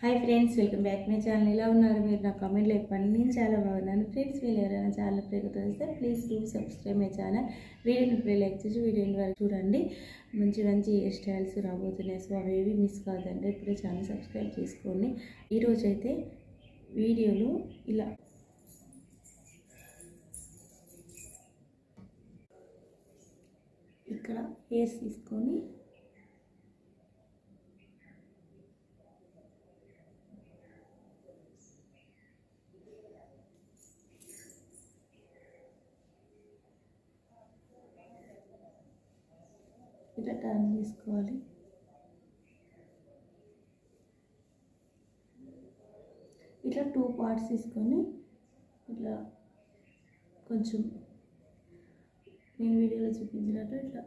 Hi friends, welcome back my channel. ఎలా ఉన్నారు మీరు? నా కామెంట్లో చెప్పండి. నేను చాలా బాగున్నాను ఫ్రెండ్స్. మీరు ఎవరైనా ఛానల్ వస్తే please do subscribe my channel. వీడియోని ఇప్పుడు లైక్ చేసి వీడియోని వరకు చూడండి. మంచి మంచి హెయిర్ స్టైల్స్ రాబోతున్నాయి, సో అవి మిస్ కాదండి. ఇప్పుడే ఛానల్ సబ్స్క్రైబ్ చేసుకోండి. ఈరోజు అయితే వీడియోలో ఇలా ఇక్కడ హెయిర్స్ తీసుకొని ఇలా టర్న్ చేసుకోవాలి. ఇట్లా 2 పార్ట్స్ తీసుకొని ఇట్లా కొంచెం నేను వీడియోలో చూపించినట్టు ఇట్లా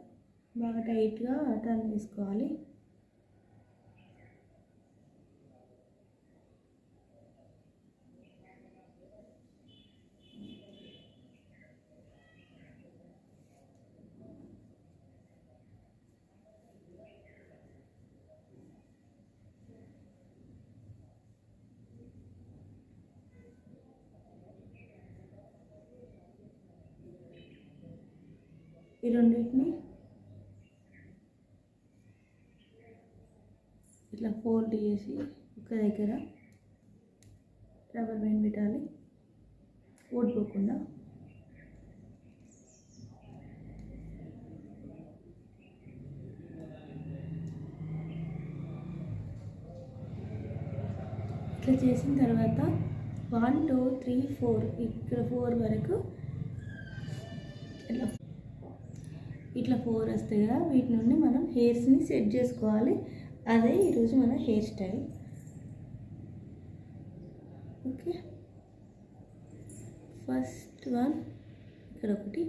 బాగా టైట్గా టర్న్ చేసుకోవాలి. ఈ రెండింటిని ఇట్లా ఫోల్డ్ చేసి ఒక దగ్గర రబ్బర్ బ్యాండ్ పెట్టాలి, ఓడిపోకుండా. ఇట్లా చేసిన తర్వాత 1 2 3 4 ఇక్కడ 4 వరకు ఇట్లా 4 వస్తాయి కదా, వీటి నుండి మనం హెయిర్స్ని సెట్ చేసుకోవాలి. అదే ఈరోజు మన hair style. Okay, first one ఇక్కడ ఒకటి.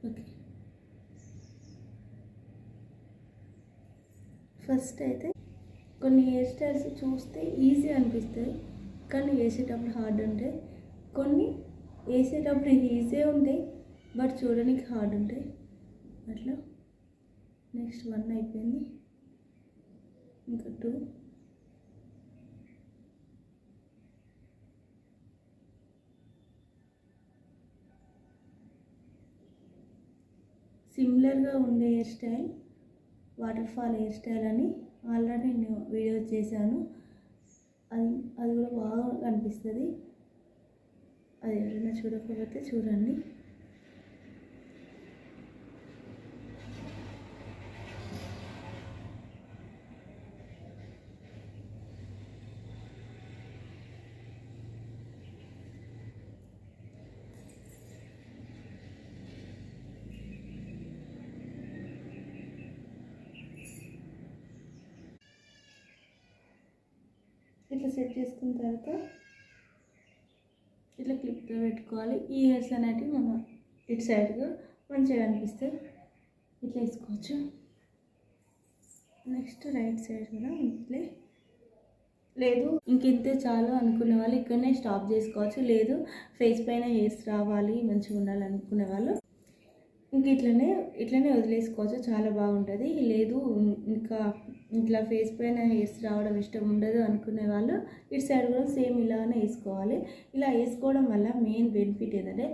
ఓకే, ఫస్ట్ అయితే కొన్ని హెయిర్ స్టైల్స్ చూస్తే ఈజీ అనిపిస్తాయి, కానీ వేసేటప్పుడు హార్డ్ ఉంటాయి. కొన్ని వేసేటప్పుడు ఈజీ ఉంటాయి, బట్ చూడడానికి హార్డ్ ఉంటాయి. అట్లా నెక్స్ట్ 1 అయిపోయింది, ఇంకా 2. సిమిలర్గా ఉండే hair style water fall hair style అని ఆల్రెడీ నేను వీడియో చేశాను. అది కూడా బాగా అనిపిస్తుంది. అది ఎవరైనా చూడకపోతే చూడండి. ఇట్లా సెట్ చేసుకున్న తర్వాత ఇట్లా క్లిప్తో పెట్టుకోవాలి. ఈ హెయిర్స్ అనేటివి మనం ఇటు సైడ్గా మంచిగా అనిపిస్తాయి, ఇట్లా వేసుకోవచ్చు. నెక్స్ట్ రైట్ సైడ్ కూడా ఇట్లే. లేదు ఇంకింతే చాలు అనుకునే వాళ్ళు ఇక్కడనే స్టాప్ చేసుకోవచ్చు. లేదు ఫేస్ పైన హెయిర్స్ రావాలి, మంచిగా ఉండాలనుకునే వాళ్ళు ఇంక ఇట్లనే వదిలేసుకోవచ్చు, చాలా బాగుంటుంది. లేదు ఇంకా ఇట్లా ఫేస్ పైన హెయిర్స్ రావడం ఇష్టం ఉండదు అనుకునే వాళ్ళు ఇటు సైడ్ కూడా సేమ్ ఇలానే వేసుకోవాలి. ఇలా వేసుకోవడం వల్ల మెయిన్ బెనిఫిట్ ఏంటంటే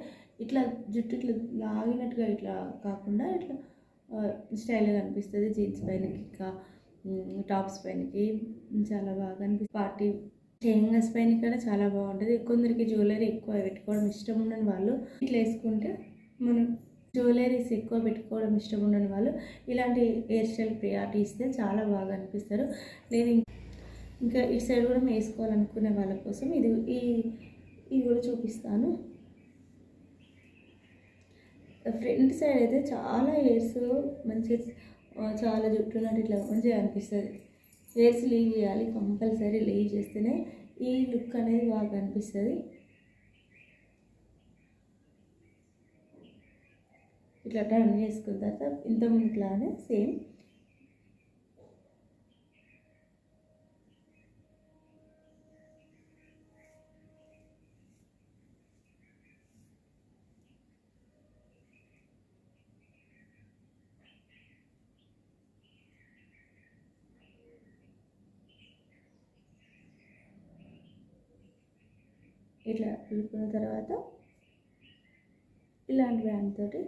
ఇట్లా జుట్టు ఇట్లా లాగినట్టుగా ఇట్లా కాకుండా ఇట్లా స్టైల్గా అనిపిస్తుంది. జీన్స్ పైనకి ఇంకా టాప్స్ పైనకి చాలా బాగా అనిపిస్తుంది. పార్టీ లెహంగాస్ పైన కూడా చాలా బాగుంటుంది. కొందరికి జ్యువెలరీ ఎక్కువ పెట్టుకోవడం ఇష్టం ఉండని వాళ్ళు ఇట్లా వేసుకుంటే, మనం జ్యువెలరీస్ ఎక్కువ పెట్టుకోవడం ఇష్టం ఉండని వాళ్ళు ఇలాంటి హెయిర్ స్టైల్ ప్రియారిటీ ఇస్తే చాలా బాగా అనిపిస్తారు. లేదు ఇంకా ఇటు సైడ్ కూడా వేసుకోవాలనుకునే వాళ్ళ కోసం ఇది కూడా చూపిస్తాను. ఫ్రంట్ సైడ్ అయితే చాలా హెయిర్స్ మంచిగా చాలా జుట్టు ఉన్నట్టు ఇట్లా మంచిగా అనిపిస్తుంది. హెయిర్స్ లీవ్ చేయాలి, కంపల్సరీ లీవ్ చేస్తేనే ఈ లుక్ అనేది బాగా అనిపిస్తుంది. ఇట్లా టర్న్ చేసుకున్న తర్వాత ఇంతకుముందులానే సేమ్ ఇట్లా దులుపుకున్న తర్వాత ఇలాంటి బ్యాండ్ తోటి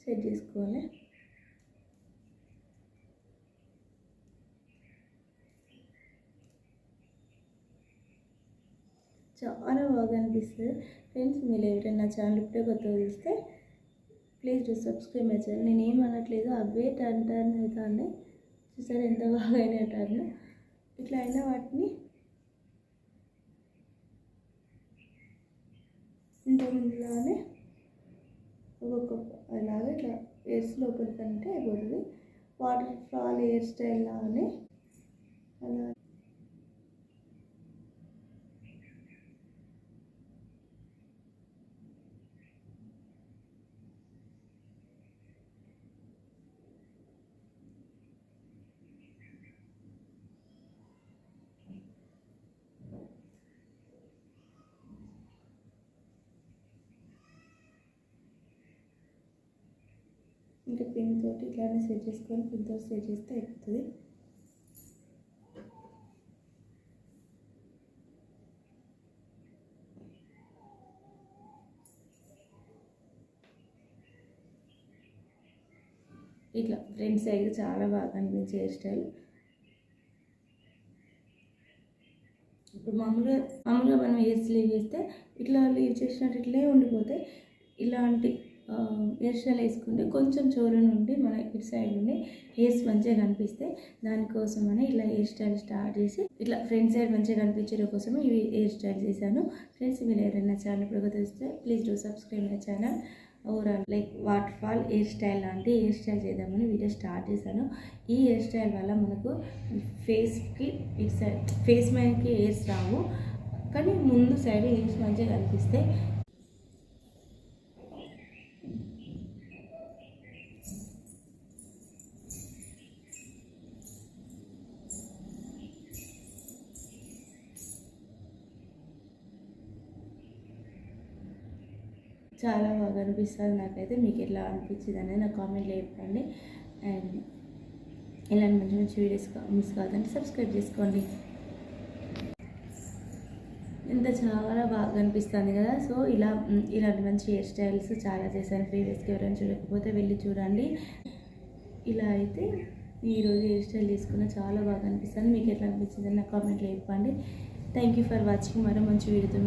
సెట్ చేసుకోవాలి. చాలా బాగా అనిపిస్తుంది ఫ్రెండ్స్. మీరు ఎవరైనా నా ఛానల్ ఇప్పుడే కొత్తగా చూస్తే please do subscribe my channel. నేను ఏం అనట్లేదు, అవే టర్న్ అవుతాయి. చూసారు ఎంత బాగా అయినా టర్న్. ఇట్లా అయినా వాటిని ఇంతకుముందులానే ఒక్కొక్క అలాగే ఇట్లా హెయిర్స్ లోపలికి అంటే అయిపోతుంది. వాటర్ ఫాల్ హెయిర్ స్టైల్ లాగానే అలా ఇంకా పిన్ తోటి ఇట్లానే సెట్ చేసుకొని పిన్ తోటి సెట్ చేస్తే అయిపోతుంది. ఇట్లా ఫ్రంట్ సైడ్ చాలా బాగా అనిపించే హెయిర్ స్టైల్. ఇప్పుడు మామూలుగా మనం హెయిర్స్ లీవ్ చేస్తే ఇట్లా లీవ్ చేసినట్టు ఇట్లే ఉండిపోతే, ఇలాంటి హెయిర్ స్టైల్ వేసుకుంటే కొంచెం చోల నుండి మన ఇటు సైడ్ నుండి హెయిర్స్ మంచిగా కనిపిస్తే దానికోసమని ఇలా హెయిర్ స్టైల్ స్టార్ట్ చేసి ఇట్లా ఫ్రంట్ సైడ్ మంచిగా కనిపించడం కోసమే ఇవి హెయిర్ స్టైల్ చేశాను ఫ్రెండ్స్. మీరు ఎవరైనా ఛానల్ ఇప్పుడు తెలిస్తే please do subscribe my channel. Overall like water fall hair style లాంటి హెయిర్ స్టైల్ చేద్దామని వీడియో స్టార్ట్ చేశాను. ఈ హెయిర్ స్టైల్ వల్ల మనకు ఫేస్కి ఇటు సైడ్ ఫేస్ మీదకి హెయిర్స్ రావు, కానీ ముందు సైడ్ హెయిర్స్ మంచిగా కనిపిస్తాయి. చాలా బాగా అనిపిస్తుంది నాకైతే. మీకు ఎట్లా అనిపించింది అనేది నా కామెంట్లో చెప్పండి. అండ్ ఇలాంటి మంచి మంచి వీడియోస్ మిస్ కాదంటే సబ్స్క్రైబ్ చేసుకోండి. ఇంత చాలా బాగా అనిపిస్తుంది కదా. సో ఇలాంటి మంచి హెయిర్ స్టైల్స్ చాలా చేశాను ప్రీవియస్గా. ఎవరైనా చూడకపోతే వెళ్ళి చూడండి. ఇలా అయితే ఈరోజు హెయిర్ స్టైల్ తీసుకున్న చాలా బాగా అనిపిస్తుంది. మీకు ఎట్లా అనిపించింది నా కామెంట్లో చెప్పండి. Thank you for watching. మరో మంచి వీడియోతో